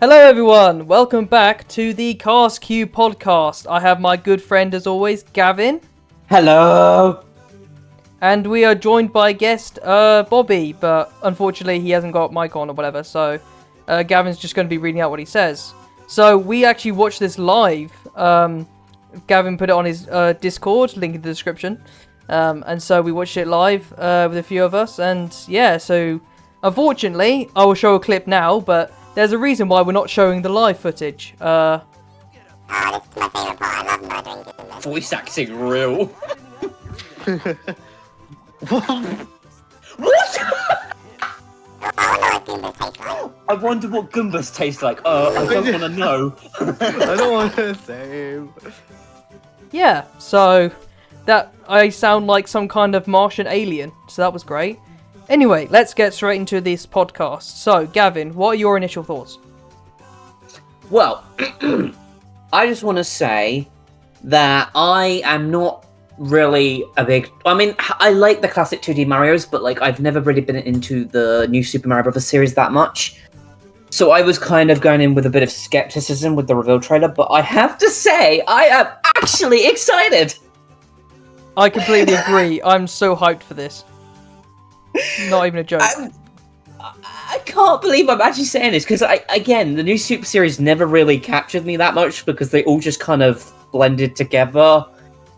Hello everyone, welcome back to the CastCube podcast. I have my good friend as always, Gavin. Hello! And we are joined by guest, Bobby, but unfortunately he hasn't got mic on or whatever, so Gavin's just going to be reading out what he says. So we actually watched this live. Gavin put it on his Discord, link in the description. And so we watched it live with a few of us, and yeah, so unfortunately, I will show a clip now, but there's a reason why we're not showing the live footage. Oh, this is my favourite part. I love murdering goomba. Voice acting real. What? I wonder what goombas taste like. I wonder what Goombas taste like. I don't want to know. I don't want to say. Yeah, so that I sound like some kind of Martian alien, so that was great. Anyway, let's get straight into this podcast. So, Gavin, what are your initial thoughts? Well, I just want to say that I am not really a big... I mean, I like the classic 2D Marios, but like I've never really been into the new Super Mario Bros. Series that much. So I was kind of going in with a bit of skepticism with the reveal trailer, but I have to say, I am actually excited! I completely agree. I'm so hyped for this. Not even a joke. I can't believe I'm actually saying this, because again, the new Super Series never really captured me that much, because they all just kind of blended together.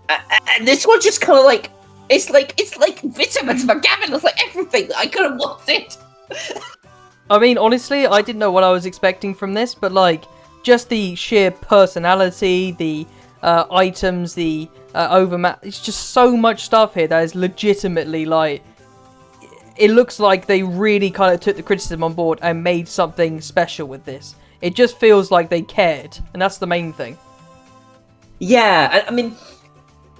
And this one just kind of like, it's like vitamins for Gavin, it's like everything that I could have wanted. I mean, honestly, I didn't know what I was expecting from this, but like, just the sheer personality, the items, the it's just so much stuff here that is legitimately like, it looks like they really kind of took the criticism on board and made something special with this. It just feels like they cared, and that's the main thing. Yeah, I mean,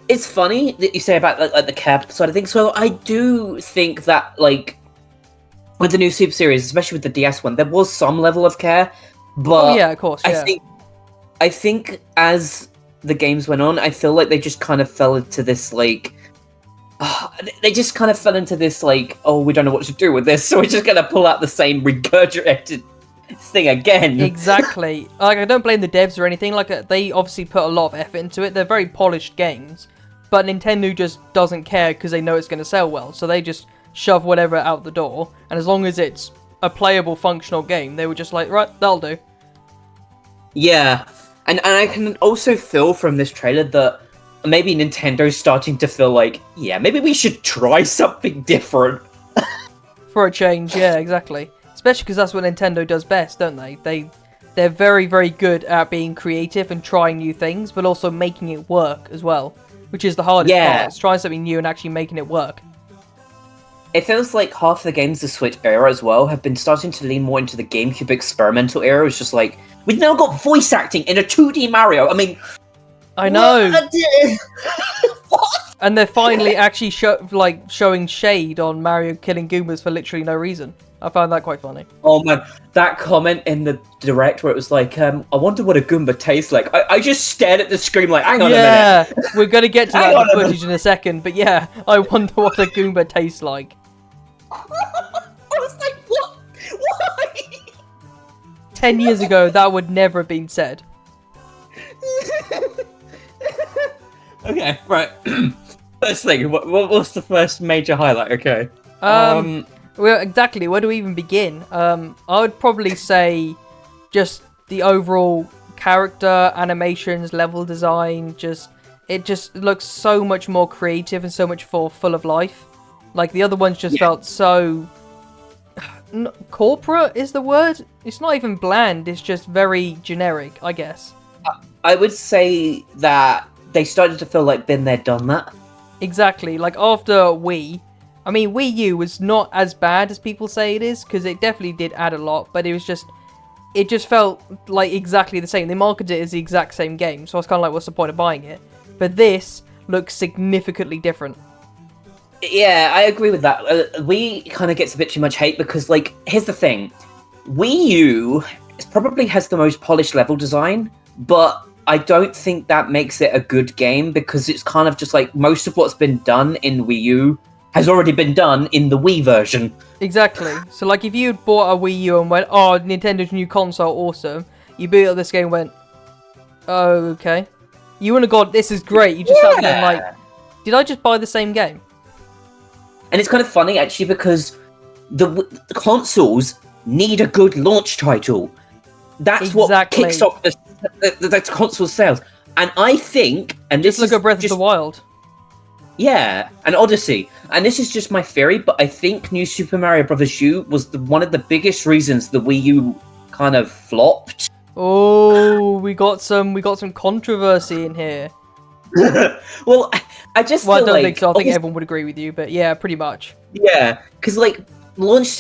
it's funny that you say about like the care side of things. So I do think that like with the new Super Series, especially with the DS one, there was some level of care. But yeah, of course. Yeah. I think as the games went on, I feel like they just kind of fell into this like. They just kind of fell into this, like, oh, we don't know what to do with this, so we're just going to pull out the same regurgitated thing again. Exactly. Like, I don't blame the devs or anything. Like, they obviously put a lot of effort into it. They're very polished games. But Nintendo just doesn't care because they know it's going to sell well. So they just shove whatever out the door. And as long as it's a playable, functional game, they were just like, right, that'll do. Yeah. And I can also feel from this trailer that maybe Nintendo's starting to feel like, yeah, maybe we should try something different. For a change, yeah, exactly. Especially because that's what Nintendo does best, don't they? They're very, very good at being creative and trying new things, but also making it work as well. Which is the hardest part. It's trying something new and actually making it work. It feels like half the games the Switch era as well have been starting to lean more into the GameCube experimental era. It's just like, we've now got voice acting in a 2D Mario. I mean... I know. What? And they're finally actually showing shade on Mario killing Goombas for literally no reason. I found that quite funny. Oh man, that comment in the direct where it was like, I wonder what a Goomba tastes like. I just stared at the screen like, hang on a minute. Yeah, we're going to get to that in the footage in a second, but yeah, I wonder what a Goomba tastes like. I was like, what? Why? 10 years ago, that would never have been said. Okay, right. First thing, what's the first major highlight? Okay. Well, exactly. Where do we even begin? I would probably say just the overall character, animations, level design. It just looks so much more creative and so much more full of life. Like the other ones just felt so corporate is the word. It's not even bland. It's just very generic, I guess. I would say that they started to feel like been there, done that. Exactly. Like after Wii. I mean, Wii U was not as bad as people say it is, because it definitely did add a lot, but it just felt like exactly the same. They marketed it as the exact same game, so I was kind of like, what's the point of buying it? But this looks significantly different. Yeah, I agree with that. Wii kind of gets a bit too much hate because, like, here's the thing. Wii U probably has the most polished level design, but I don't think that makes it a good game because it's kind of just like most of what's been done in Wii U has already been done in the Wii version. Exactly. So, like, if you bought a Wii U and went, "Oh, Nintendo's new console, awesome," you boot up this game and went, "Oh, okay." You wouldn't have gone, "This is great." You just started going like, "Did I just buy the same game?" And it's kind of funny actually because the consoles need a good launch title. That's what kicks off the console sales. And I think, and this Just look is at Breath of the Wild. Yeah, and Odyssey. And this is just my theory, but I think New Super Mario Bros. U was one of the biggest reasons the Wii U kind of flopped. Oh, we got some controversy in here. Well, I just Well, I feel don't like, think so. I think everyone would agree with you, but yeah, pretty much. Yeah, because like launch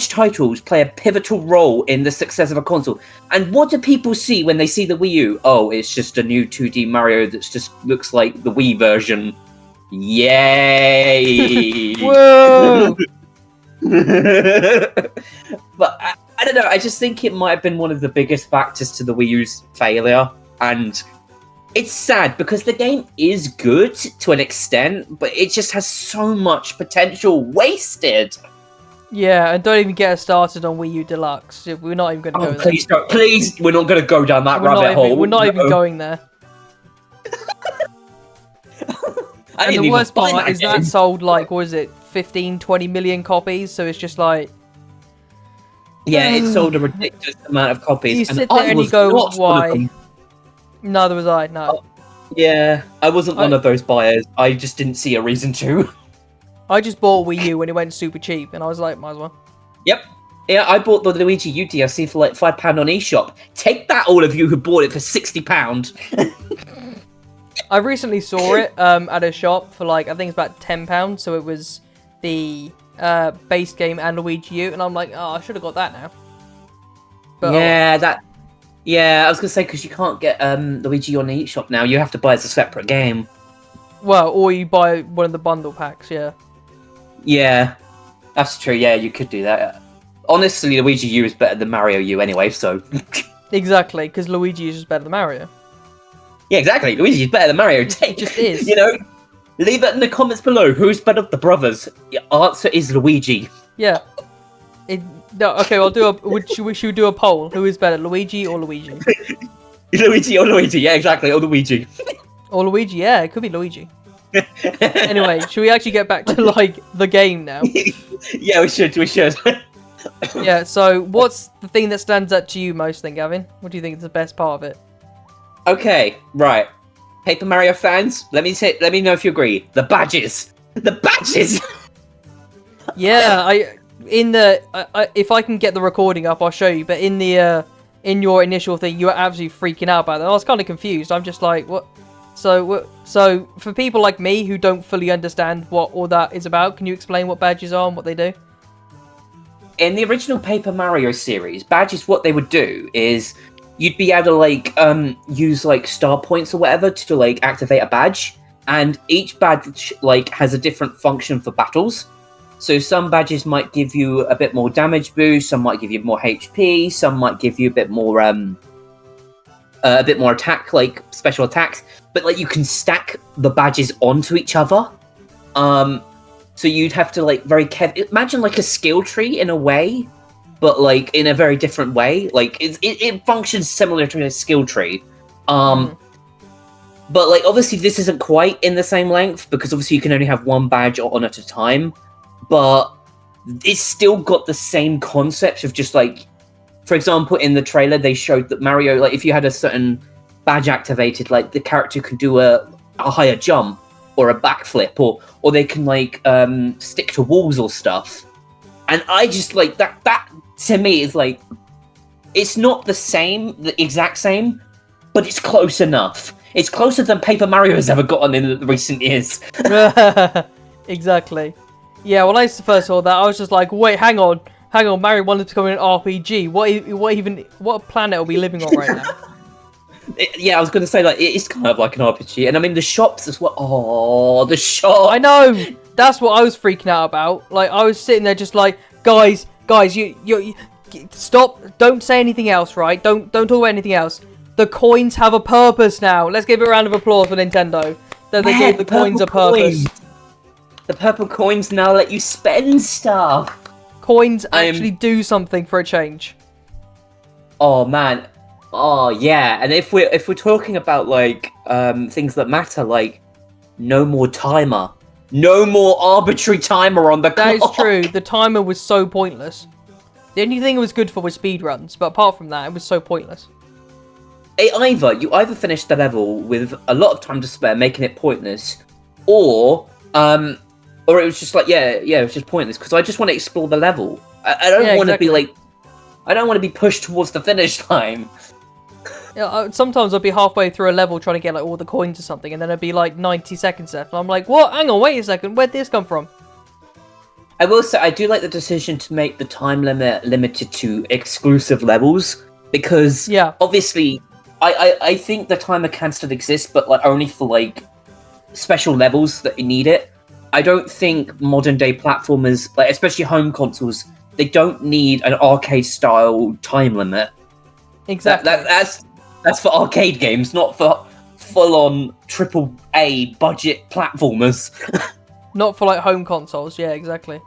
titles play a pivotal role in the success of a console. And what do people see when they see the Wii U? Oh, it's just a new 2D Mario that just looks like the Wii version. Yay! Whoa! But I don't know. I just think it might have been one of the biggest factors to the Wii U's failure, and it's sad because the game is good to an extent, but it just has so much potential wasted. Yeah, and don't even get us started on Wii U Deluxe. We're not even going to go there. Please don't. Please, we're not going to go down that rabbit hole. We're not even going there. And the worst part is that sold like, what is it, 15, 20 million copies, so it's just like... Yeah, it sold a ridiculous amount of copies. You sit there and you go, why? Neither was I, no. Yeah, I wasn't one of those buyers. I just didn't see a reason to. I just bought Wii U when it went super cheap, and I was like, might as well. Yep. Yeah, I bought the Luigi U DLC for like £5 on eShop. Take that, all of you who bought it for £60. I recently saw it at a shop for like, I think it's about £10, so it was the base game and Luigi U, and I'm like, oh, I should have got that now. But, yeah, I was going to say, because you can't get Luigi on the eShop now, you have to buy it as a separate game. Well, or you buy one of the bundle packs, yeah. Yeah, that's true, yeah, you could do that. Honestly, Luigi U is better than Mario U anyway, so... Exactly, because Luigi is just better than Mario. Yeah, exactly. Luigi is better than Mario. It just is. You know, leave it in the comments below. Who's better of the brothers? The answer is Luigi. Yeah. No, okay, I'll do should we do a poll? Who is better, Luigi or Luigi? Luigi or Luigi, yeah, exactly, or Luigi. Or Luigi, yeah, it could be Luigi. Anyway, should we actually get back to, like, the game now? Yeah, we should. Yeah, so what's the thing that stands out to you most then, Gavin? What do you think is the best part of it? Okay, right. Paper Mario fans, let me know if you agree. The badges! The badges! Yeah, if I can get the recording up, I'll show you, but in your initial thing, you were absolutely freaking out about that. I was kind of confused. I'm just like, what? So for people like me who don't fully understand what all that is about, can you explain what badges are and what they do? In the original Paper Mario series, badges, what they would do is you'd be able to like use like star points or whatever to like activate a badge, and each badge like has a different function for battles. So some badges might give you a bit more damage boost, some might give you more HP, some might give you a bit more attack, like special attacks. But like you can stack the badges onto each other. So you'd have to like very imagine like a skill tree in a way, but like in a very different way. Like it functions similar to a skill tree. But like obviously this isn't quite in the same length because obviously you can only have one badge on at a time. But it's still got the same concept of just like, for example, in the trailer they showed that Mario, like if you had a certain badge activated, like the character could do a higher jump or a backflip, or they can like stick to walls or stuff. And I just like that to me is like, it's not the exact same, but it's close enough. It's closer than Paper Mario has ever gotten in recent years. Exactly. Yeah, when I first saw that, I was just like, wait, hang on, Mario wanted to become an RPG. What planet are we living on right now? Yeah, I was going to say, like, it is kind of like an RPG. And I mean, the shops as well. Oh, the shop. I know. That's what I was freaking out about. Like, I was sitting there just like, guys, you stop. Don't say anything else, right? Don't talk about anything else. The coins have a purpose now. Let's give a round of applause for Nintendo. That they gave the coins a purpose. The purple coins now let you spend stuff. Coins actually do something for a change. Oh man, oh yeah. And if we're talking about like things that matter, like no more timer, no more arbitrary timer on the clock. That is true. The timer was so pointless. The only thing it was good for was speedruns, but apart from that, it was so pointless. You either finish the level with a lot of time to spare, making it pointless, or it was just like it was just pointless because I just want to explore the level. I don't want to be like, I don't want to be pushed towards the finish line. Yeah, sometimes I'd be halfway through a level trying to get like all the coins or something, and then it'd be like 90 seconds left. And I'm like, what? Hang on, wait a second. Where'd this come from? I will say I do like the decision to make the time limit limited to exclusive levels because obviously I think the timer can still exist, but like only for like special levels that you need it. I don't think modern day platformers, like especially home consoles, they don't need an arcade style time limit. Exactly. That's for arcade games, not for full on AAA budget platformers. Not for like home consoles, yeah, exactly.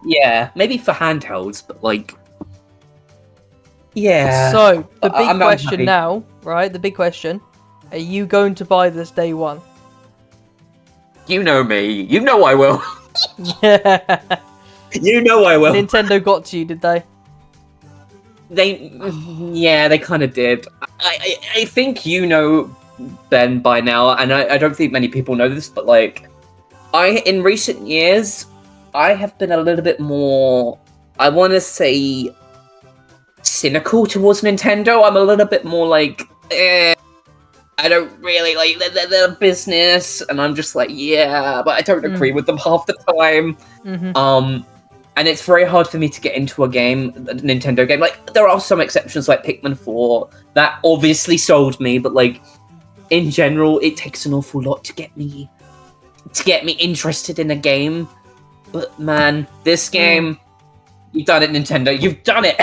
Yeah, maybe for handhelds, but like, yeah. So the big question now, right? The big question: are you going to buy this day one? You know me. You know I will. Yeah. You know I will. Nintendo got to you, did they? They kind of did. I think you know Ben by now, and I don't think many people know this, but like, in recent years, I have been a little bit more, I want to say, cynical towards Nintendo. I'm a little bit more like, I don't really like their business, and I'm just like, yeah, but I don't agree with them half the time. Mm-hmm. And it's very hard for me to get into a Nintendo game. Like, there are some exceptions, like Pikmin 4, that obviously sold me, but like, in general, it takes an awful lot to get me interested in a game. But man, this game, you've done it, Nintendo. You've done it.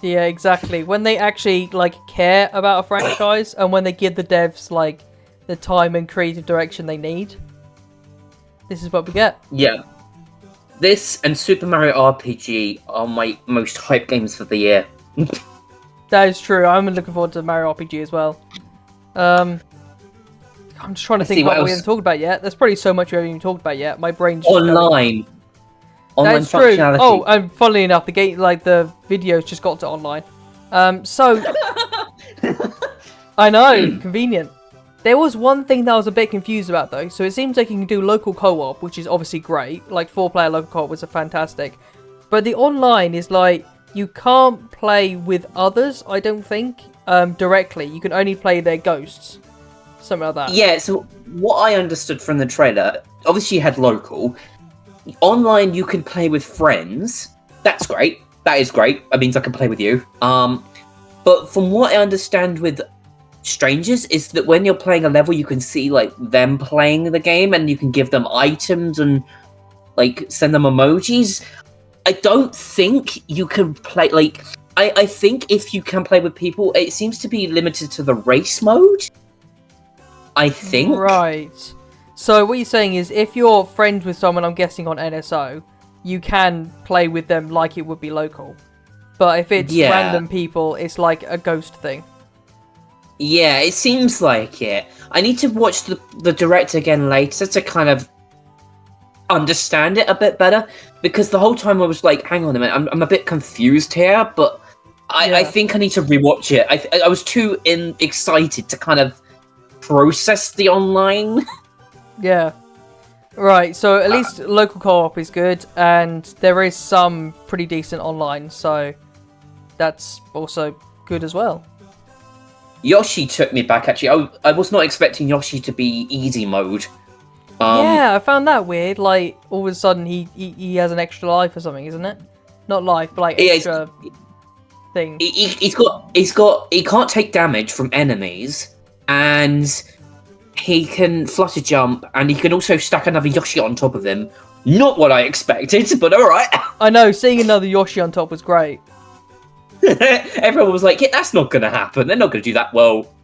Yeah, exactly. When they actually like care about a franchise, and when they give the devs like the time and creative direction they need, this is what we get. Yeah. This and Super Mario RPG are my most hyped games for the year. That is true. I'm looking forward to Mario RPG as well. I'm just trying to think what we haven't talked about yet. There's probably so much we haven't even talked about yet. My brain's just online. Online That's true. functionality. Oh, and funnily enough, the game, like the videos, just got to online. So I know, convenient. There was one thing that I was a bit confused about though. So it seems like you can do local co-op, which is obviously great. Like 4-player local co-op was fantastic, but the online is like you can't play with others. I don't think directly. You can only play their ghosts. Something like that. Yeah, so what I understood from the trailer, obviously you had local. Online you can play with friends. That's great. That is great. That means I can play with you. But from what I understand with strangers is that when you're playing a level you can see like them playing the game and you can give them items and like send them emojis. I don't think you can play like I think if you can play with people, it seems to be limited to the race mode. I think. Right. So what you're saying is if you're friends with someone, I'm guessing on NSO, you can play with them like it would be local. But if it's random people, it's like a ghost thing. Yeah, it seems like it. I need to watch the direct again later to kind of understand it a bit better, because the whole time I was like, hang on a minute, I'm a bit confused here, but I think I need to rewatch it. I was too excited to kind of process the online. Yeah. Right, so at least local co-op is good, and there is some pretty decent online, so that's also good as well. Yoshi took me back, actually. I was not expecting Yoshi to be easy mode. Yeah, I found that weird. Like, all of a sudden, he has an extra life or something, isn't it? Not life, but like extra thing. He can't take damage from enemies, and he can flutter jump, and he can also stack another Yoshi on top of him. Not what I expected, but alright. I know, seeing another Yoshi on top was great. Everyone was like, yeah, that's not going to happen. They're not going to do that. Well,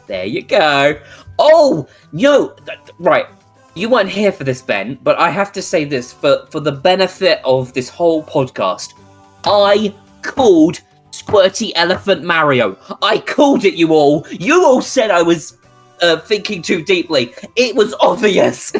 there you go. Oh, no. Right. you weren't here for this, Ben, but I have to say this for the benefit of this whole podcast. I called Squirty Elephant Mario. I called it, you all. You all said I was thinking too deeply. It was obvious.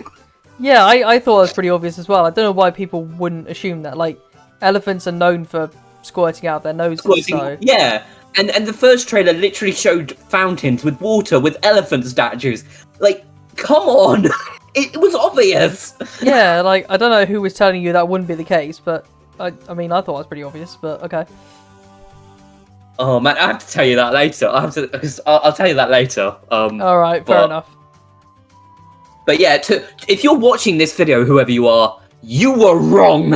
Yeah, I thought it was pretty obvious as well. I don't know why people wouldn't assume that. Like, elephants are known for squirting out their noses, so... Yeah, and the first trailer literally showed fountains with water with elephant statues. Like, come on! It was obvious! Yeah, like, I don't know who was telling you that wouldn't be the case, but... I mean, I thought it was pretty obvious, but okay. Oh man, I have to tell you that later. I'll tell you that later. Alright, fair enough. But yeah, if you're watching this video, whoever you are, you were wrong!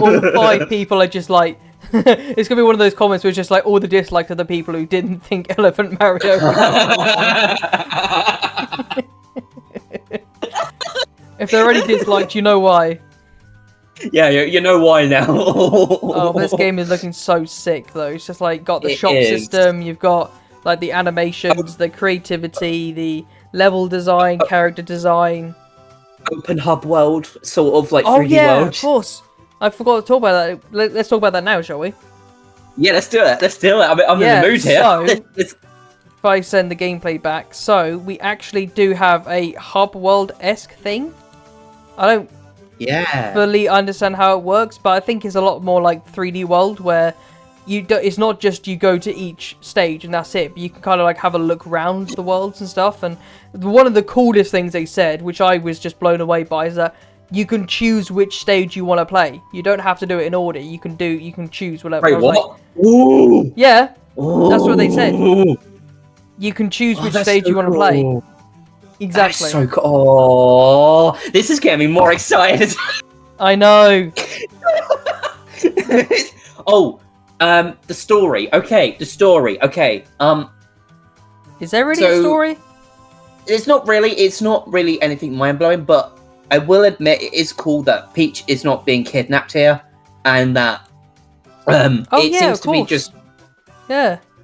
All 5 people are just like... it's gonna be one of those comments where it's just like all the dislikes are the people who didn't think Elephant Mario. If they're already disliked, you know why. Yeah, you know why now. Oh, this game is looking so sick though. It's just like got the shop system, you've got like the animations, the creativity, the level design, character design. Open hub world, sort of like 3D oh yeah, world. Of course. I forgot to talk about that. Let's talk about that now, shall we? Yeah, let's do it. I'm in the mood here. So, if I send the gameplay back, so we actually do have a hub world-esque thing. I don't fully understand how it works, but I think it's a lot more like 3D world where it's not just you go to each stage and that's it, but you can kind of like have a look around the worlds and stuff. And one of the coolest things they said, which I was just blown away by, is that you can choose which stage you want to play. You don't have to do it in order. You can choose whatever. Wait, what? Like, ooh. Yeah, Ooh. that's what they said. You can choose which stage you want to play. Exactly. That's so cool. Oh, this is getting me more excited. I know. The story. Okay, the story. Okay. Is there really a story? It's not really anything mind blowing, but I will admit it is cool that Peach is not being kidnapped here, and that it seems to be just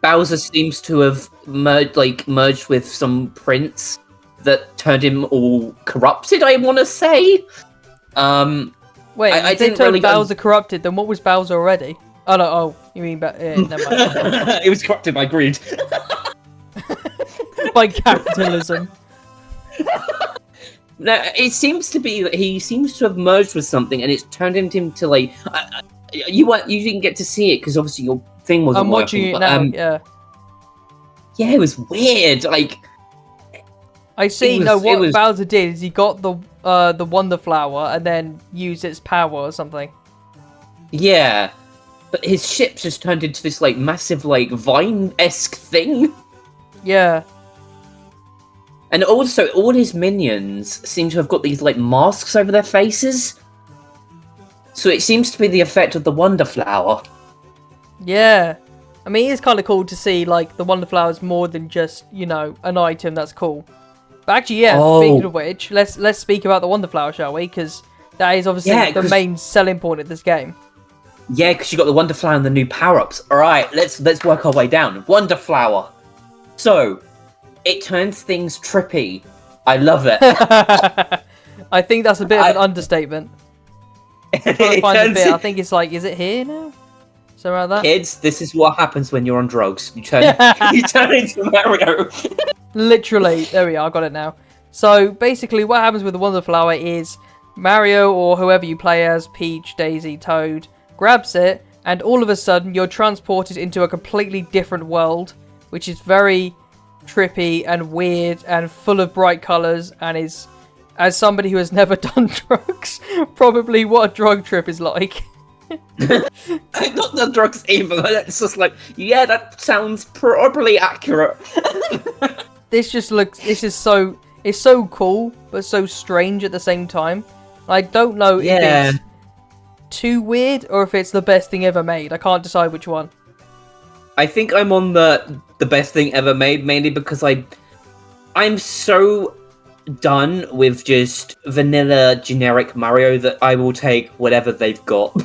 Bowser seems to have merged with some prince that turned him all corrupted. I want to say. Wait, I didn't turn Bowser corrupted. Then what was Bowser already? Oh no! Oh, you mean never mind. It was corrupted by greed. By capitalism. No, it seems to be that he seems to have merged with something, and it's turned into like you didn't get to see it because obviously your thing wasn't working. I'm watching it now. Yeah, it was weird. Like I see. What Bowser did is he got the Wonder Flower and then used its power or something. Yeah, but his ship just turned into this like massive like vine-esque thing. Yeah. And also, all his minions seem to have got these, like, masks over their faces. So it seems to be the effect of the Wonder Flower. Yeah. I mean, it's kind of cool to see, like, the Wonder Flower is more than just, you know, an item that's cool. But actually, speaking of which, let's speak about the Wonder Flower, shall we? Because that is obviously the main selling point of this game. Yeah, because you got the Wonder Flower and the new power-ups. Alright, let's work our way down. Wonder Flower. So... it turns things trippy. I love it. I think that's a bit of an understatement. I'm trying to find the bit. I think it's like, is it here now? Something like that? Kids, this is what happens when you're on drugs. You turn into Mario. Literally. There we are. I got it now. So, basically, what happens with the Wonder Flower is Mario, or whoever you play as, Peach, Daisy, Toad, grabs it, and all of a sudden, you're transported into a completely different world, which is very... trippy and weird and full of bright colours, and is, as somebody who has never done drugs, probably what a drug trip is like. I've not done drugs either, but it's just like, yeah, that sounds probably accurate. This is so cool, but so strange at the same time. I don't know if it's too weird or if it's the best thing ever made. I can't decide which one. I think I'm on the best thing ever made, mainly because I'm so done with just vanilla generic Mario that I will take whatever they've got.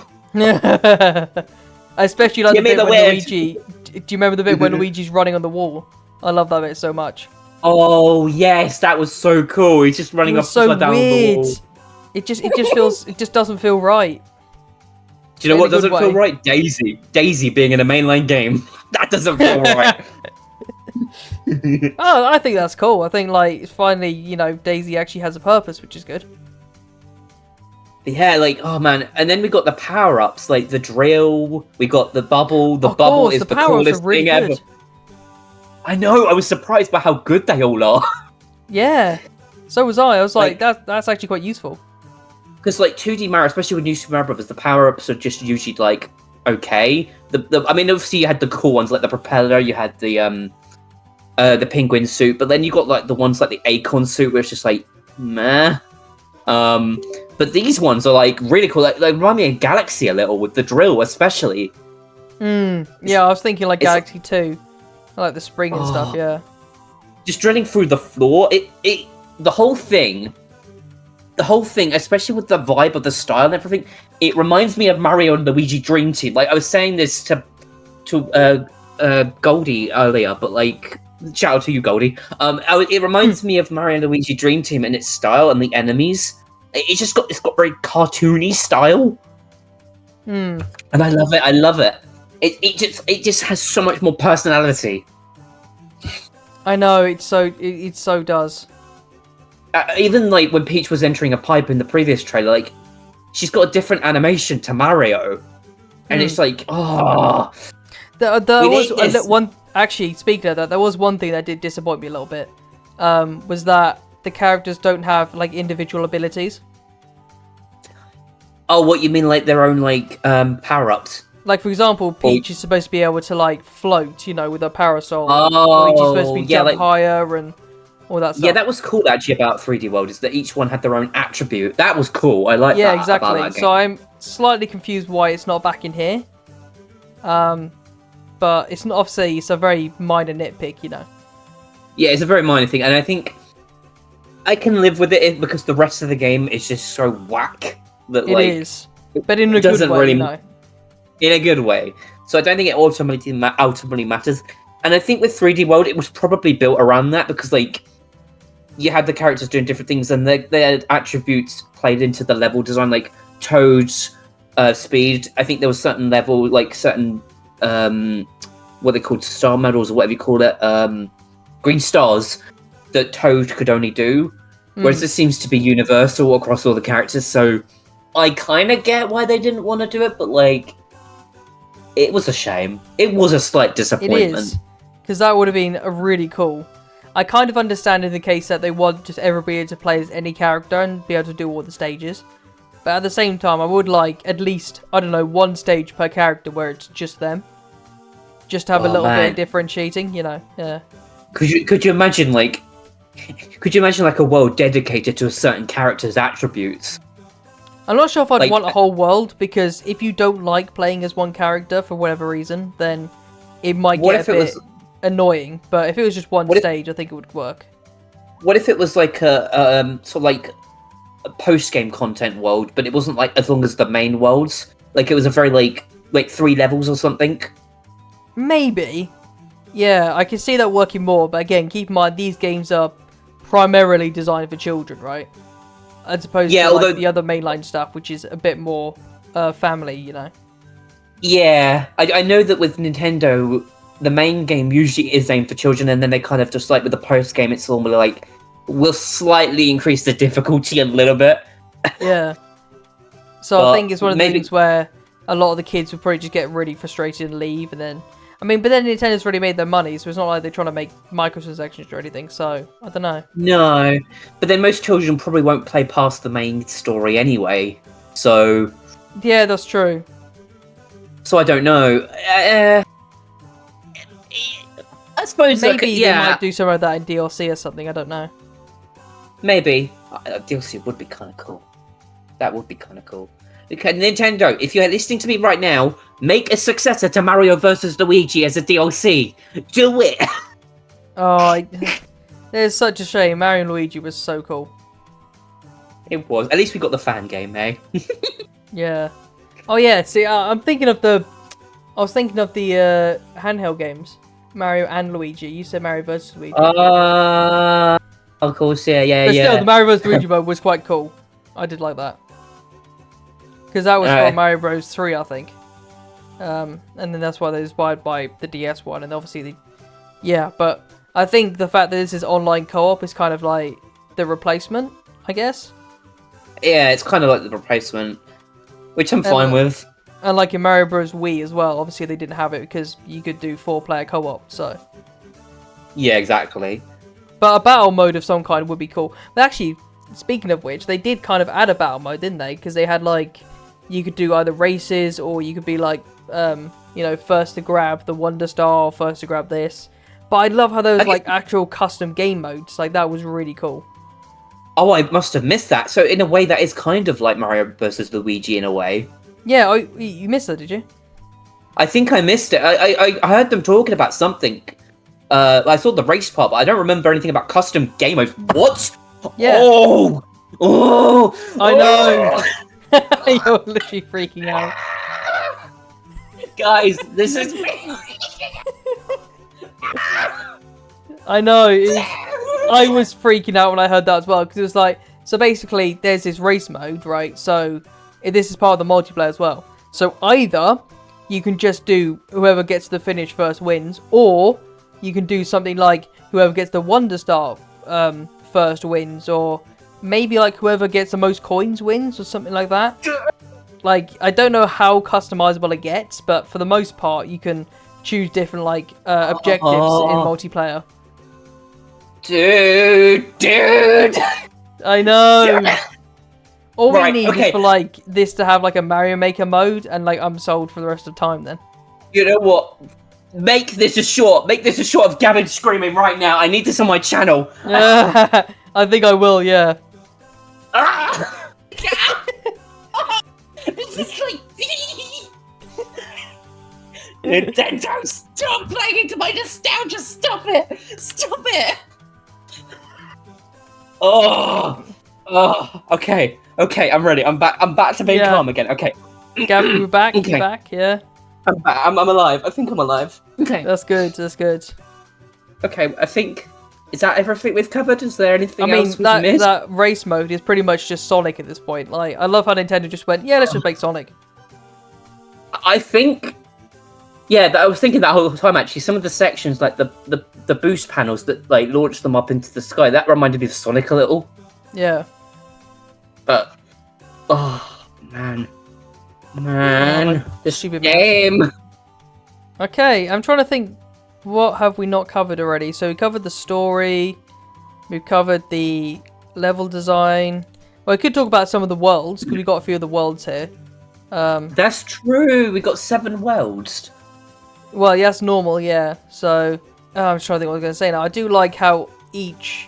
Especially like the bit when Luigi... Do you remember the bit when Luigi's running on the wall? I love that bit so much. Oh yes, that was so cool. He's just It running was up so upside down the weird. wall. It just doesn't feel right. Do you know In what a good doesn't feel way. right? Daisy being in a mainline game. That doesn't feel right. Oh, I think that's cool. I think like finally, Daisy actually has a purpose, which is good. Yeah, like, oh man. And then we got the power-ups, like the drill, we got the bubble. The Of bubble course, is the the power-ups are coolest really thing ever. good. I know, I was surprised by how good they all are. Yeah, so was I. I was like, Like- that's actually quite useful. Because like 2D Mario, especially with New Super Mario Brothers, the power-ups are just usually like okay. I mean, obviously you had the cool ones like the propeller, you had the penguin suit, but then you got like the ones like the acorn suit, where it's just like meh. But these ones are like really cool. Like, they remind me of Galaxy a little with the drill, especially. Yeah, I was thinking like It's- Galaxy 2. I like the spring and stuff, Oh. yeah. Just drilling through the floor. The whole thing, especially with the vibe of the style and everything, it reminds me of Mario and Luigi Dream Team. Like I was saying this to Goldie earlier, but like shout out to you, Goldie. It reminds me of Mario and Luigi Dream Team in its style and the enemies. It's got very cartoony style, and I love it. I love it. It just has so much more personality. I know, it so does. Even like when Peach was entering a pipe in the previous trailer, like she's got a different animation to Mario, and it's like, oh, There We was need this. one. Actually, speaking of that, there was one thing that did disappoint me a little bit. Was that the characters don't have like individual abilities. oh, what you mean, like their own like power ups? Like for example, Peach is supposed to be able to like float, with a parasol. Oh, Luigi's supposed to be yeah, jump like- higher and all that stuff. Yeah, that was cool actually about 3D World, is that each one had their own attribute. That was cool. I like Yeah, that exactly. about that game. So I'm slightly confused why it's not back in here. But it's not, obviously it's a very minor nitpick. Yeah, it's a very minor thing, and I think I can live with it because the rest of the game is just so whack that It like is, but in a good doesn't way, really- in a good way. So I don't think it ultimately matters. And I think with 3D World, it was probably built around that because like you had the characters doing different things, and their attributes played into the level design, like Toad's speed. I think there was certain level, like certain what they called star medals or whatever you call it, green stars that Toad could only do. Whereas this seems to be universal across all the characters. So I kind of get why they didn't want to do it, but like it was a shame. It was a slight It disappointment. is, because that would have been a really cool. I kind of understand in the case that they want just everybody to play as any character and be able to do all the stages. But at the same time, I would like at least, I don't know, one stage per character where it's just them. Just to have a Oh, little bit man. of differentiating, yeah. Could you imagine like a world dedicated to a certain character's attributes? I'm not sure if I'd Like- want a whole world, because if you don't like playing as one character for whatever reason, then it might What get if a it bit was- annoying. But if it was just one What if- stage, I think it would work. What if it was like a sort of like a post game content world, but it wasn't like as long as the main worlds? Like it was a very like 3 levels or something. Maybe. Yeah, I can see that working more, but again, keep in mind, these games are primarily designed for children, right? As opposed Yeah, to like, although- the other mainline stuff, which is a bit more family. Yeah, I know that with Nintendo, the main game usually is aimed for children, and then they kind of just like with the post game, it's normally like we'll slightly increase the difficulty a little bit. Yeah. So But I think it's one of the maybe- things where a lot of the kids would probably just get really frustrated and leave, and then... but then Nintendo's already made their money, so it's not like they're trying to make microtransactions or anything, so I don't know. No, but then most children probably won't play past the main story anyway. So Yeah, that's true. I don't know. I suppose Maybe they yeah, might do some of that in DLC or something, I don't know. maybe DLC would be kind of cool. That would be kind of cool. Okay, Nintendo, if you're listening to me right now, make a successor to Mario vs. Luigi as a DLC. Do it. Oh, it's such a shame. Mario and Luigi was so cool. It was. At least we got the fan game, eh? Yeah. Oh yeah. See, I was thinking of the handheld games. Mario and Luigi. You said Mario vs Luigi. Of course, yeah. But still, the Mario vs Luigi mode was quite cool. I did like that. Because that was from Mario Bros 3, I think. And then that's why they're inspired by the DS one, and obviously yeah, but I think the fact that this is online co-op is kind of like the replacement, I guess. Yeah, it's kind of like the replacement, which I'm fine with. And like in Mario Bros Wii as well, obviously they didn't have it because you could do 4-player co-op, so... Yeah, exactly. But a battle mode of some kind would be cool. But actually, speaking of which, they did kind of add a battle mode, didn't they? Because they had like... You could do either races, or you could be like, you know, first to grab the Wonder Star, or first to grab this. But I love how there was like actual custom game modes. Like, that was really cool. Oh, I must have missed that. So in a way, that is kind of like Mario versus Luigi in a way. Yeah, you missed that, did you? I think I missed it. I heard them talking about something. I saw the race part, but I don't remember anything about custom game modes. What? Yeah. Oh! I know! You're literally freaking out. Guys, this is... I know, I was freaking out when I heard that as well, because it was like, so basically, there's this race mode, right? So, this is part of the multiplayer as well. So, either you can just do whoever gets to the finish first wins, or you can do something like whoever gets the Wonder Star first wins, or maybe like whoever gets the most coins wins, or something like that. Like, I don't know how customizable it gets, but for the most part, you can choose different like objectives in multiplayer. Dude! I know! All we Right, need is for like this to have like a Mario Maker mode, and like I'm sold for the rest of the time then. You know what? Make this a short. Make this a short of Gavin screaming right now. I need this on my channel. I think I will, yeah. This is like... Nintendo, stop playing into my nostalgia! Stop it! Stop it! Okay, I'm ready. I'm back to being calm again. Okay. Gavin, we're back. Okay. You're back, yeah. I'm back. I'm alive. I think I'm alive. Okay. That's good. That's good. Okay, I think... Is that everything we've covered? Is there anything I mean, else we've missed? that race mode is pretty much just Sonic at this point. Like, I love how Nintendo just went, yeah, let's just make Sonic. I think... Yeah, I was thinking that whole time, actually. Some of the sections, like the boost panels that like launch them up into the sky, that reminded me of Sonic a little. Yeah. But... Oh, man. Man. This stupid game! Okay, I'm trying to think, what have we not covered already? So we covered the story, we've covered the level design. Well, I could talk about some of the worlds, because we've got a few of the worlds here. That's true, we got 7 worlds. Well, yeah, that's normal, yeah. So, I'm just trying to think what I was going to say now. I do like how each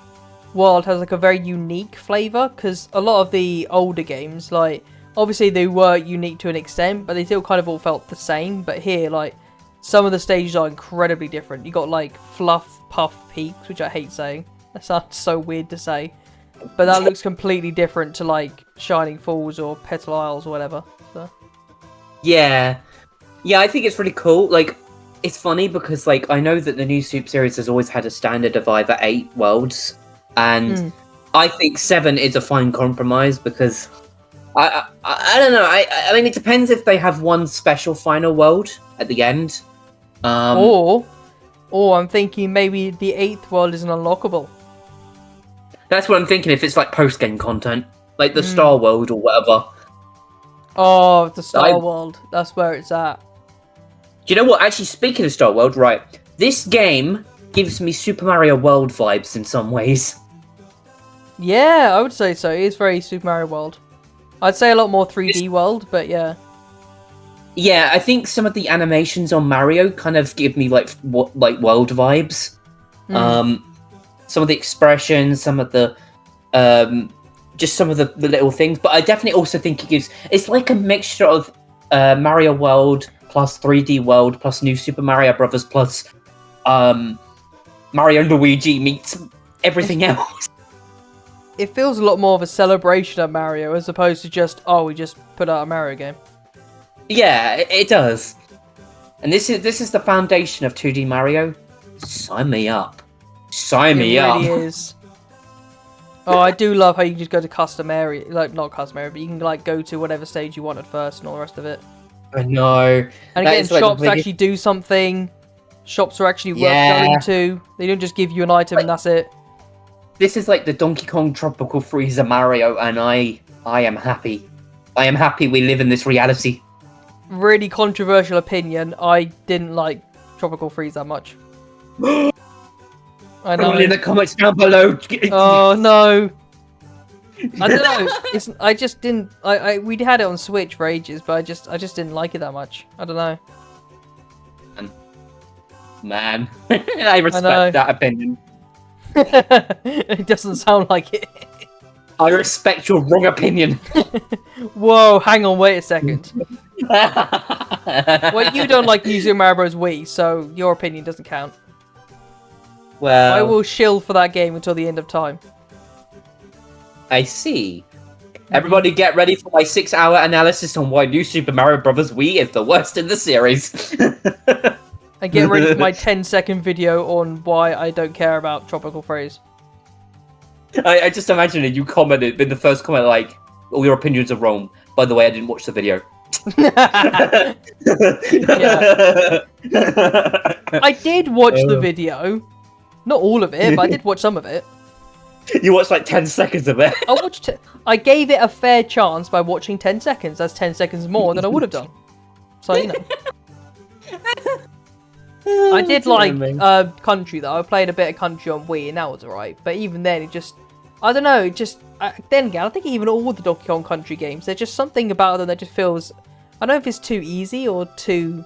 world has like a very unique flavour, because a lot of the older games, like, obviously they were unique to an extent, but they still kind of all felt the same. But here, like, some of the stages are incredibly different. You got like Fluff Puff Peaks, which I hate saying. That sounds so weird to say. But that looks completely different to like Shining Falls or Petal Isles or whatever. So. Yeah. Yeah, I think it's really cool. Like, it's funny because like I know that the new Soup series has always had a standard of either 8 worlds. And I think 7 is a fine compromise because I don't know. I mean, it depends if they have one special final world at the end. Or I'm thinking maybe the 8th world is an unlockable. That's what I'm thinking, if it's like post-game content. Like the Star World or whatever. Oh, the Star World. That's where it's at. Do you know what? Actually, speaking of Star World, right. This game gives me Super Mario World vibes in some ways. Yeah, I would say so. It is very Super Mario World. I'd say a lot more 3D World, but yeah. Yeah, I think some of the animations on Mario kind of give me like world vibes. Some of the expressions, some of the just some of the little things. But I definitely also think it's like a mixture of Mario World plus 3D World plus New Super Mario Brothers plus Mario and Luigi meets everything else. It feels a lot more of a celebration of Mario as opposed to just, oh, we just put out a Mario game. Yeah, it does. And this is the foundation of 2D Mario. Sign me up. Sign It me up. really is. Oh, I do love how you can just go to custom area, like not custom area, but you can like go to whatever stage you want at first and all the rest of it. I know. And That again, is, like, the shops biggest- actually do something. Shops are actually worth Yeah. going to. They don't just give you an item and that's it. This is like the Donkey Kong Tropical Freezer Mario, and I am happy. I am happy we live in this reality. Really controversial opinion. I didn't like Tropical Freeze that much. I know. Only in the comments down below. Oh no. I don't know. I just didn't. We had it on Switch for ages, but I just didn't like it that much. I don't know. Man, I respect know. that opinion. It doesn't sound like it. I respect your wrong opinion. Whoa, hang on, wait a second. Well, you don't like New Super Mario Bros. Wii, so your opinion doesn't count. Well, I will shill for that game until the end of time. I see. Everybody get ready for my 6-hour analysis on why New Super Mario Bros. Wii is the worst in the series. And get ready for my 10-second video on why I don't care about Tropical Freeze. I just imagine it. You commented in the first comment like, "All your opinions are wrong." By the way, I didn't watch the video. I did watch the video. Not all of it, but I did watch some of it. You watched like 10 seconds of it. I gave it a fair chance by watching 10 seconds. That's 10 seconds more than I would have done. So, you know. I did like Country though. I played a bit of Country on Wii and that was alright. But even then, it just... I don't know, then again, I think even all the Donkey Kong Country games, there's just something about them that just feels... I don't know if it's too easy or too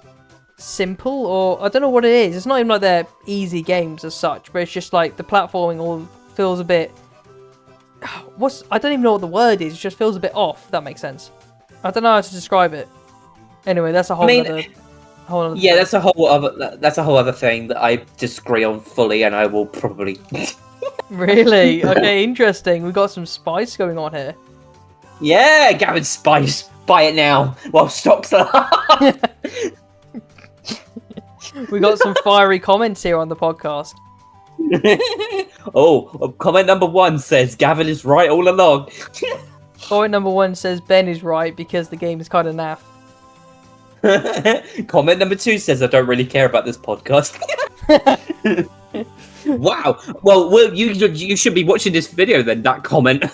simple, or I don't know what it is. It's not even like they're easy games as such, but it's just like the platforming all feels a bit... I don't even know what the word is. It just feels a bit off, if that makes sense. I don't know how to describe it. Anyway, that's a whole other... Yeah, that's a whole other thing that I disagree on fully, and I will probably. Really? Okay, interesting. We got some spice going on here. Yeah, Gavin Spice, buy it now while stocks are. We got some fiery comments here on the podcast. Comment number 1 says Gavin is right all along. Comment number 1 says Ben is right because the game is kind of naff. Comment number 2 says I don't really care about this podcast. Wow. Well, you should be watching this video then. That comment.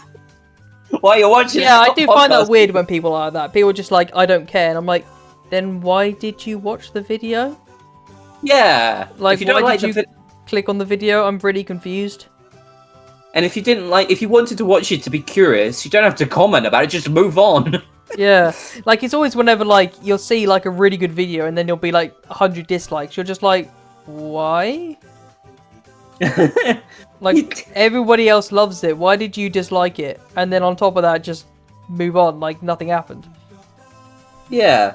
Why are you watching? Yeah, I do find that weird when people are that. People are just like, I don't care, and I'm like, then why did you watch the video? Yeah. Like, if you don't why like did you click on the video? I'm really confused. And if you wanted to watch it to be curious, you don't have to comment about it. Just move on. Yeah, like it's always whenever like you'll see like a really good video and then there'll be like 100 dislikes. You're just like, why? Like everybody else loves it. Why did you dislike it? And then on top of that, just move on like nothing happened. Yeah.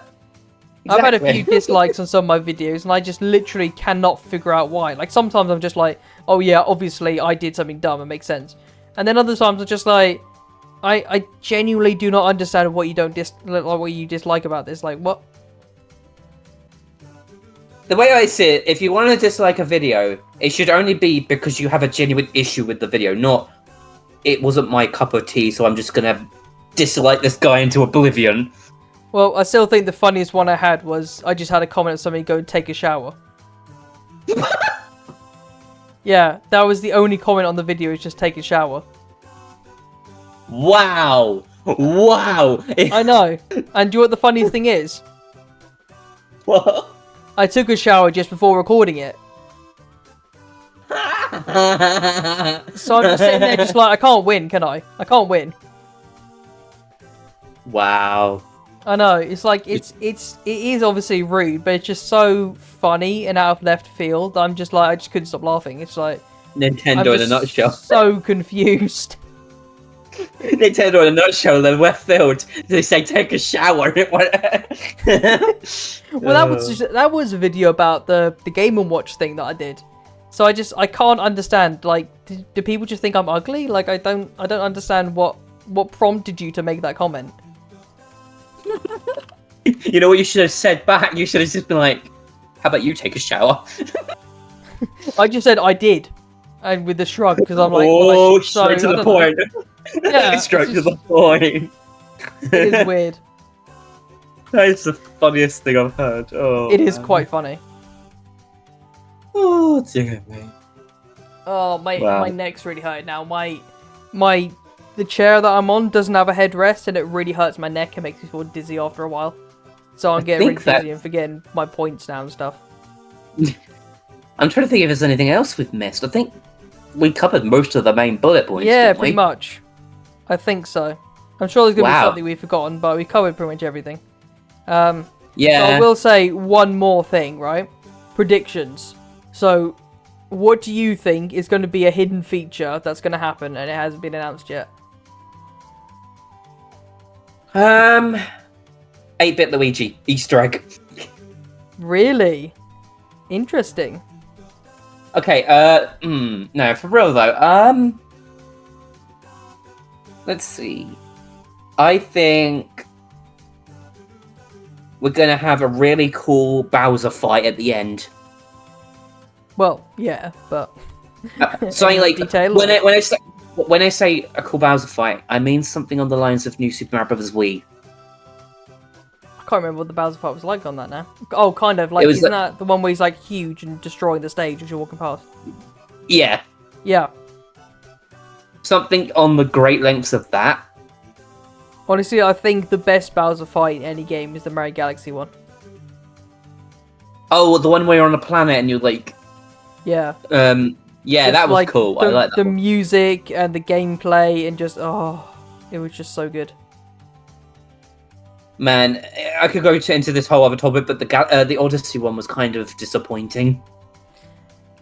Exactly. I've had a few dislikes on some of my videos and I just literally cannot figure out why. Like sometimes I'm just like, oh yeah, obviously I did something dumb. It makes sense. And then other times I'm just like, I genuinely do not understand what you what you dislike about this. Like what? The way I see it, if you want to dislike a video, it should only be because you have a genuine issue with the video, not it wasn't my cup of tea, so I'm just gonna dislike this guy into oblivion. Well, I still think the funniest one I had was I just had a comment of somebody go take a shower. Yeah, that was the only comment on the video, is just take a shower. Wow! Wow! I know. And do you know what the funniest thing is? What? I took a shower just before recording it. So I'm just sitting there just like, I can't win, can I? I can't win. Wow. I know, it's like, it is obviously rude, but it's just so funny and out of left field. I'm just like, I just couldn't stop laughing. It's like... Nintendo in a nutshell. So confused. Nintendo in a nutshell, then left field. They say take a shower. Well, that was a video about the Game & Watch thing that I did. So I can't understand. Like, do people just think I'm ugly? Like, I don't understand what prompted you to make that comment. You know what you should have said back? You should have just been like, "How about you take a shower?" I just said I did, and with the shrug because I'm like, oh, so, straight to I the don't know. point. Yeah, straight it's to just- the point. It is weird. That is the funniest thing I've heard. Oh, It is man. quite funny. Oh dear me. Oh, my Wow. neck's really hurt now. The chair that I'm on doesn't have a headrest, and it really hurts my neck and makes me feel dizzy after a while. So I'm getting really think that- dizzy and forgetting my points now and stuff. I'm trying to think if there's anything else we've missed. I think we covered most of the main bullet points. Yeah, didn't pretty we? much. I think so. I'm sure there's gonna be Wow. something we've forgotten, but we covered pretty much everything. So Yeah. I will say one more thing, right? Predictions. So, what do you think is going to be a hidden feature that's going to happen and it hasn't been announced yet? 8-bit Luigi Easter egg. Really? Interesting. Okay. No, for real though. Let's see. I think we're gonna have a really cool Bowser fight at the end. Well, yeah, but Something Any like detail, when or- when I say a cool Bowser fight, I mean something on the lines of New Super Mario Bros. Wii. I can't remember what the Bowser fight was like on that now. Oh, kind of like It was isn't that the one where he's like huge and destroying the stage as you're walking past? Yeah, Yeah. something on the great lengths of that. Honestly, I think the best Bowser fight in any game is the Mario Galaxy one. Oh, the one where you're on a planet and you're like, Yeah. yeah, Just that was like cool. The, I like that. the one. music and the gameplay and just it was just so good. Man, I could go into this whole other topic, but the Odyssey one was kind of disappointing.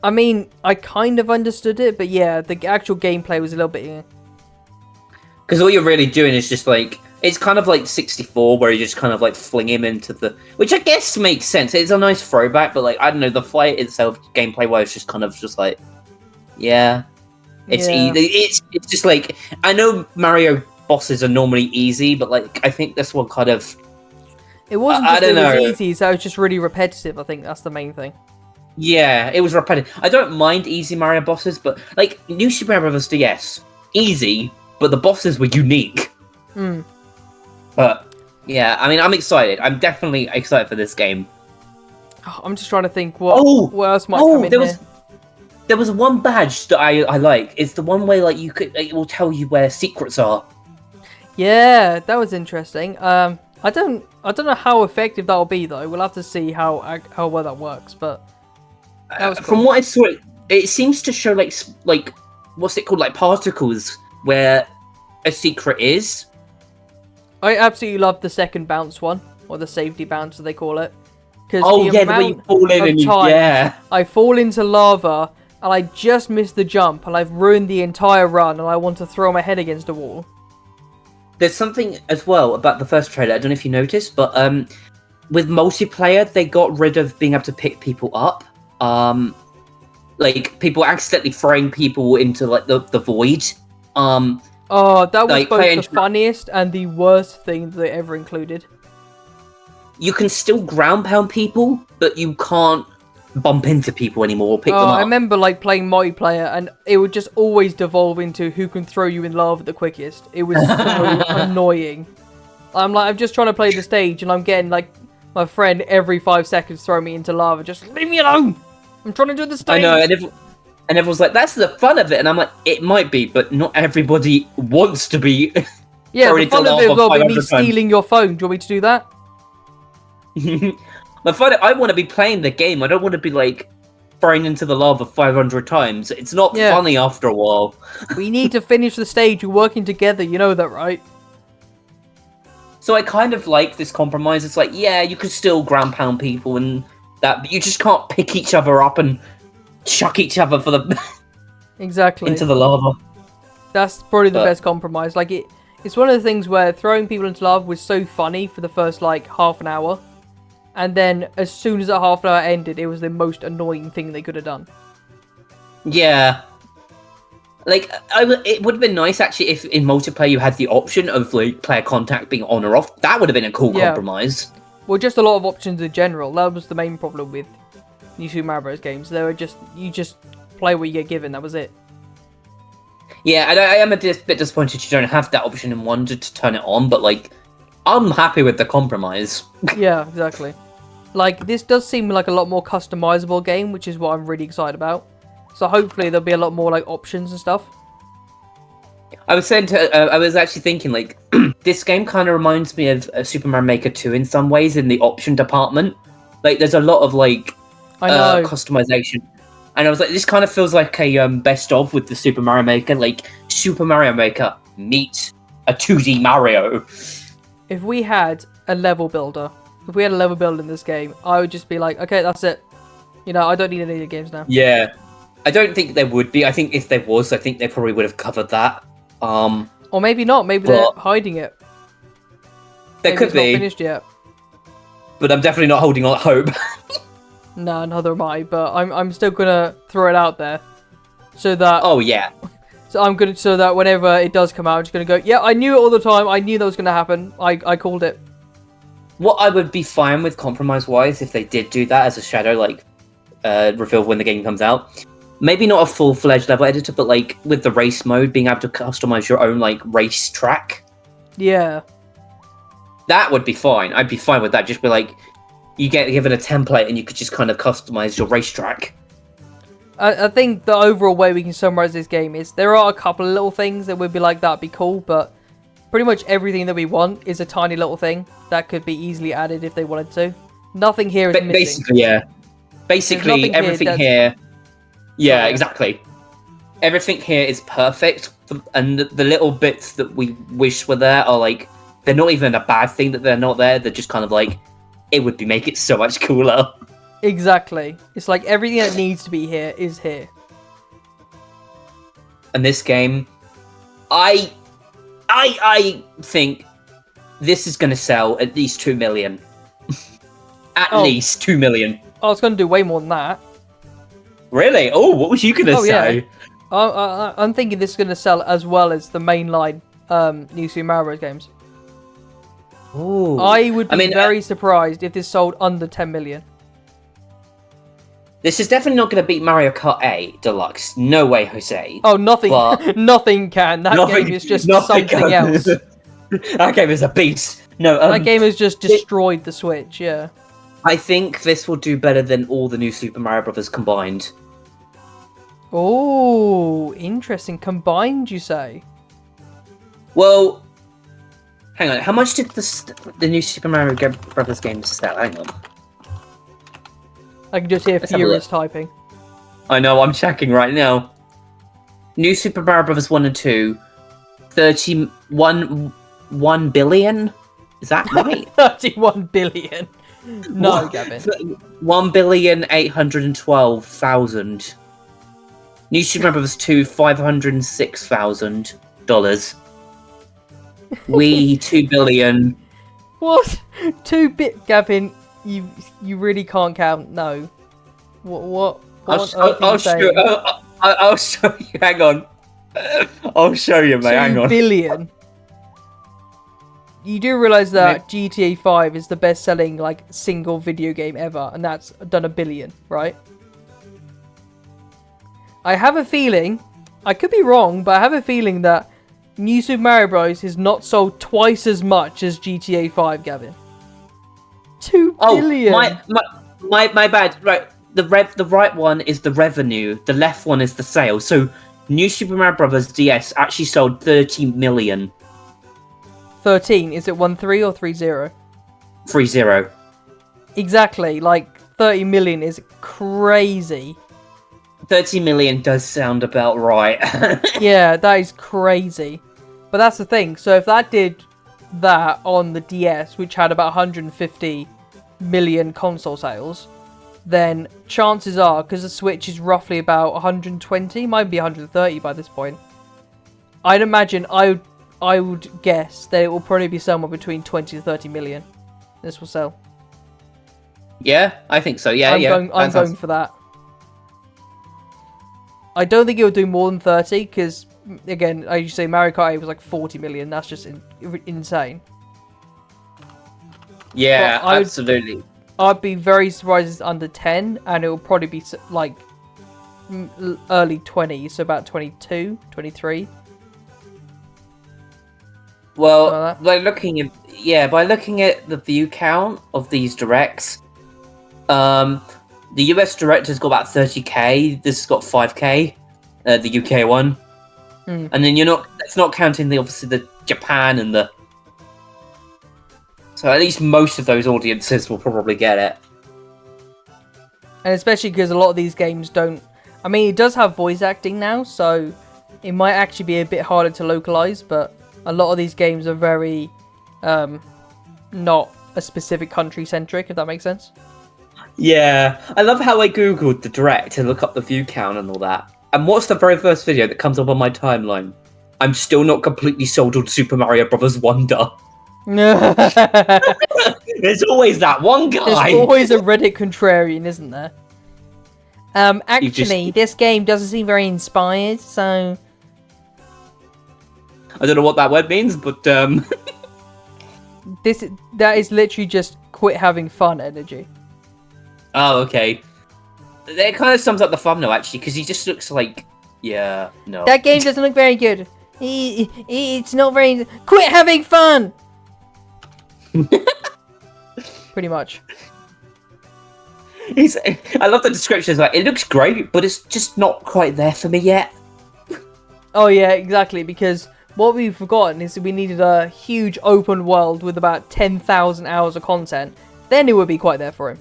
I mean, I kind of understood it, but yeah, the actual gameplay was a little bit. Because all you're really doing is just like, it's kind of like 64, where you just kind of like fling him into the, which I guess makes sense. It's a nice throwback, but like I don't know, the fight itself, gameplay wise, just kind of just like, yeah, it's Yeah. easy. It's just like, I know Mario bosses are normally easy, but like I think this one kind of, It wasn't I just that don't it was know. easy, so it was just really repetitive. I think that's the main thing. yeah, it was repetitive. I don't mind easy Mario bosses, but like New Super Mario Bros. DS, easy, but the bosses were unique. Hmm. But yeah, I mean, I'm excited. I'm definitely excited for this game. I'm just trying to think what else might come in here. There was one badge that I like. It's the one where like it will tell you where secrets are. Yeah, that was interesting. I don't know how effective that'll be though. We'll have to see how well that works. But that was From cool. what I saw, it seems to show like what's it called, like particles where a secret is. I absolutely love the second bounce one, or the safety bounce, as they call it. Because Oh yeah, the way you fall in and you I fall into lava and I just missed the jump and I've ruined the entire run and I want to throw my head against a wall. There's something as well about the first trailer. I don't know if you noticed, but with multiplayer, they got rid of being able to pick people up. Like people accidentally throwing people into like the void. Oh, that was Like, both play the and- funniest and the worst thing they ever included. You can still ground pound people, but you can't bump into people anymore or pick them up. I remember like playing multiplayer and it would just always devolve into who can throw you in lava the quickest. It was so annoying. I'm just trying to play the stage and I'm getting like my friend every 5 seconds throw me into lava. Just leave me alone. I'm trying to do the stage. I know, and everyone's like, "That's the fun of it," and I'm like, "It might be, but not everybody wants to be." Yeah, thrown the into fun of lava it will be me 500 times. stealing your phone. Do you want me to do that? I want to be playing the game. I don't want to be like thrown into the lava 500 times. It's not Yeah. funny after a while. We need to finish the stage. We're working together. You know that, right? So I kind of like this compromise. It's like, yeah, you could still ground pound people and that, but you just can't pick each other up and chuck each other for the Exactly. into the lava. That's probably the But- best compromise. Like it's one of the things where throwing people into lava was so funny for the first like half an hour, and then as soon as that half an hour ended, it was the most annoying thing they could have done. Yeah. Like, it would have been nice, actually, if in multiplayer you had the option of, like, player contact being on or off. That would have been a cool Yeah. compromise. Well, just a lot of options in general. That was the main problem with New Super Mario Bros. Games. They were just, you just play what you get given, that was it. Yeah, and I am a bit disappointed you don't have that option in Wonder to turn it on, but, like, I'm happy with the compromise. Yeah, exactly. Like, this does seem like a lot more customizable game, which is what I'm really excited about. So hopefully there'll be a lot more, like, options and stuff. I was actually thinking, like, this game kind of reminds me of Super Mario Maker 2 in some ways in the option department. Like, there's a lot of, like, I know. customization. And I was like, this kind of feels like a best of with the Super Mario Maker. Like, Super Mario Maker meet a 2D Mario. If we had a level builder, in this game, I would just be like, okay, that's it. You know, I don't need any of the games now. Yeah. I don't think there would be. I think if there was, I think they probably would have covered that. Or maybe not. Maybe they're hiding it. There could it's be. Not finished yet. But I'm definitely not holding on hope. No, neither am I. But I'm still gonna throw it out there, so that. Oh yeah. So that whenever it does come out, I'm just gonna go. Yeah, I knew it all the time. I knew that was gonna happen. I called it. What I would be fine with compromise-wise if they did do that as a shadow, like reveal when the game comes out. Maybe not a full-fledged level editor, but like with the race mode, being able to customize your own like race track. Yeah. That would be fine. I'd be fine with that. Just be like, you get given a template and you could just kind of customize your racetrack. I think the overall way we can summarize this game is there are a couple of little things that would be like, that'd be cool, but pretty much everything that we want is a tiny little thing that could be easily added if they wanted to. Nothing here is missing. Basically, yeah. Basically, everything here... Yeah, exactly. Everything here is perfect, and the little bits that we wish were there are like, they're not even a bad thing that they're not there, they're just kind of like, it would make it so much cooler. Exactly. It's like everything that needs to be here is here. And this game, I think this is going to sell at least 2 million. At least 2 million. Oh, it's going to do way more than that. Really? Oh, what was you going to say? Yeah. I'm thinking this is going to sell as well as the mainline New Super Mario Bros. Games. Ooh. I would be very surprised if this sold under 10 million. This is definitely not going to beat Mario Kart 8 Deluxe. No way, Jose. Oh, nothing. But nothing can. That game is just something else. That game is a beast. No, that game has just destroyed the Switch. Yeah. I think this will do better than all the new Super Mario Brothers combined. Oh, interesting. Combined, you say? Well, hang on. How much did the new Super Mario Brothers games sell? Hang on. I can just hear Furious typing. I know, I'm checking right now. New Super Mario Brothers 1 and 2, 1 billion? Is that right? 31 billion. No, Gavin. 1,812,000. New Super Mario Brothers 2, $506,000. We 2 billion. What? 2 bit, Gavin. You really can't count. No. What I'll show you. Hang on. I'll show you, mate. Hang on. 2 billion. You do realize that GTA 5 is the best-selling like single video game ever, and that's done 1 billion, right? I have a feeling, I could be wrong, but I have a feeling that New Super Mario Bros. Has not sold twice as much as GTA 5, Gavin. 2 billion. My bad. Right, the right one is the revenue. The left one is the sales. So, New Super Mario Bros. DS actually sold 30 million. 13. Is it 13 or 30? 30. Exactly. Like 30 million is crazy. 30 million does sound about right. Yeah, that is crazy. But that's the thing. So if that did that on the DS, which had about 150 million console sales, then chances are, because the Switch is roughly about 120, might be 130 by this point, I'd imagine, I would guess that it will probably be somewhere between 20 to 30 million. This will sell. Yeah, I think so. Yeah, I'm going for that. I don't think it will do more than 30, because, again, I used to say Mario Kart 8 was like 40 million. That's just insane. Yeah, absolutely. I'd be very surprised it's under 10, and it will probably be like early 20s, so about 22, 23. Well, by looking at the view count of these directs, the US direct has got about 30k. This has got 5k, the UK one, and then it's not counting obviously the Japan and the. So at least most of those audiences will probably get it. And especially because a lot of these games don't. I mean, it does have voice acting now, so it might actually be a bit harder to localize, but a lot of these games are very not a specific country centric, if that makes sense. Yeah, I love how I googled the direct to look up the view count and all that. And what's the very first video that comes up on my timeline? I'm still not completely sold on Super Mario Bros. Wonder. There's always that one guy. There's always a Reddit contrarian, isn't there? Actually, this game doesn't seem very inspired, so... I don't know what that word means, but that is literally just quit having fun energy. Oh, okay. It kind of sums up the thumbnail, actually, because he just looks like... Yeah, no. That game doesn't look very good. It's not very... Quit having fun! Pretty much. I love the description. It's like, it looks great, but it's just not quite there for me yet. Oh yeah, exactly, because what we've forgotten is that we needed a huge open world with about 10,000 hours of content. Then it would be quite there for him.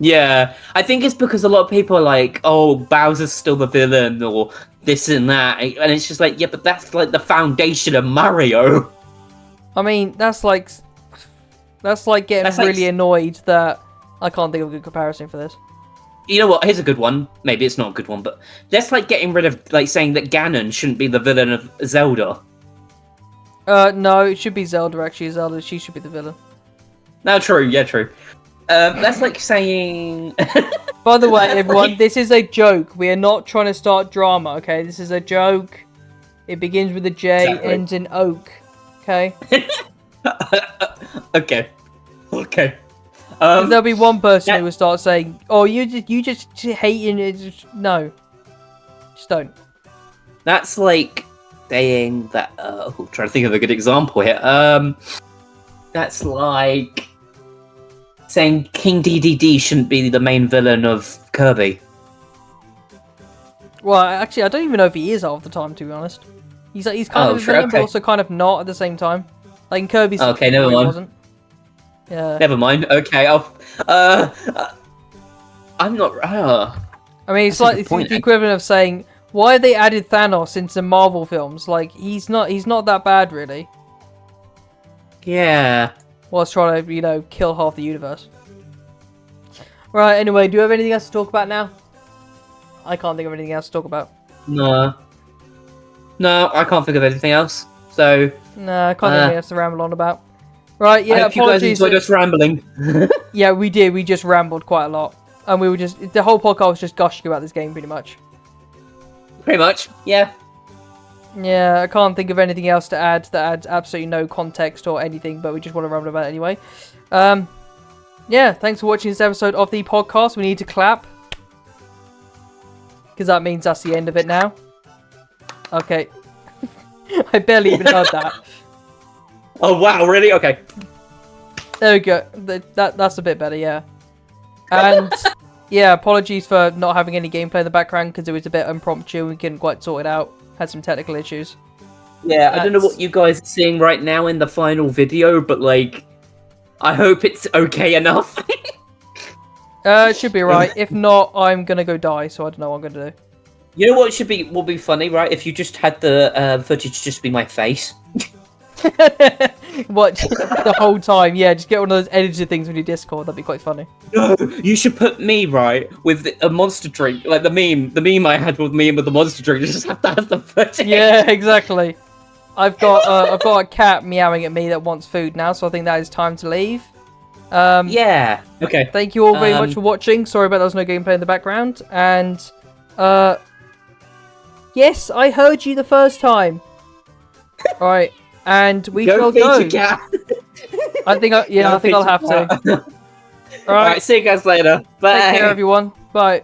Yeah, I think it's because a lot of people are like, oh, Bowser's still the villain, or this and that. And it's just like, yeah, but that's like the foundation of Mario. I mean, that's like getting really annoyed that I can't think of a good comparison for this. You know what? Here's a good one. Maybe it's not a good one, but that's like getting rid of, like, saying that Ganon shouldn't be the villain of Zelda. No, it should be Zelda, actually. Zelda, she should be the villain. No, true. Yeah, true. That's like saying... By the way, everyone, this is a joke. We are not trying to start drama, okay? This is a joke. It begins with a J, exactly. Ends in oak, okay? Okay. There'll be one person who will start saying, "Oh, you just hating it." No, just don't. That's like saying that. I'm trying to think of a good example here. That's like saying King DDD shouldn't be the main villain of Kirby. Well, actually, I don't even know if he is half the time. To be honest, he's kind of a villain, but also kind of not at the same time. Like in Kirby's. Okay, never mind. Wasn't. Yeah. Never mind. Okay, I'm not. I mean, it's like it's the equivalent of saying, "Why have they added Thanos into Marvel films? Like, he's not that bad, really." Yeah. Whilst trying to, kill half the universe. Right. Anyway, do you have anything else to talk about now? I can't think of anything else to talk about. No, I can't think of anything else. So. No, I can't think of anything else to ramble on about. Right, yeah, I hope apologies. You guys enjoyed us rambling. Yeah, we did. We just rambled quite a lot. And we were the whole podcast was just gushing about this game, pretty much. Pretty much, yeah. Yeah, I can't think of anything else to add that adds absolutely no context or anything, but we just want to ramble about it anyway. Yeah, thanks for watching this episode of the podcast. We need to clap. Because that means that's the end of it now. Okay. I barely even heard that. Oh wow, really? Okay. There we go. That's a bit better, yeah. And yeah, apologies for not having any gameplay in the background because it was a bit impromptu and we couldn't quite sort it out. Had some technical issues. Yeah, I don't know what you guys are seeing right now in the final video, but like, I hope it's okay enough. It should be right. If not, I'm gonna go die, so I don't know what I'm gonna do. You know what will be funny, right? If you just had the footage just be my face. What, the whole time? Yeah, just get one of those edited things on your Discord. That'd be quite funny. No, you should put me right with a monster drink, like the meme I had with me and with the monster drink. Just have that as the footage. Yeah, exactly. I've got a cat meowing at me that wants food now, so I think that is time to leave. Yeah. Okay. Thank you all very much for watching. Sorry about there was no gameplay in the background, and yes, I heard you the first time. All right. And we shall go. Cat. I think I'll have to. All All right. right, see you guys later. Bye. Take care, everyone. Bye.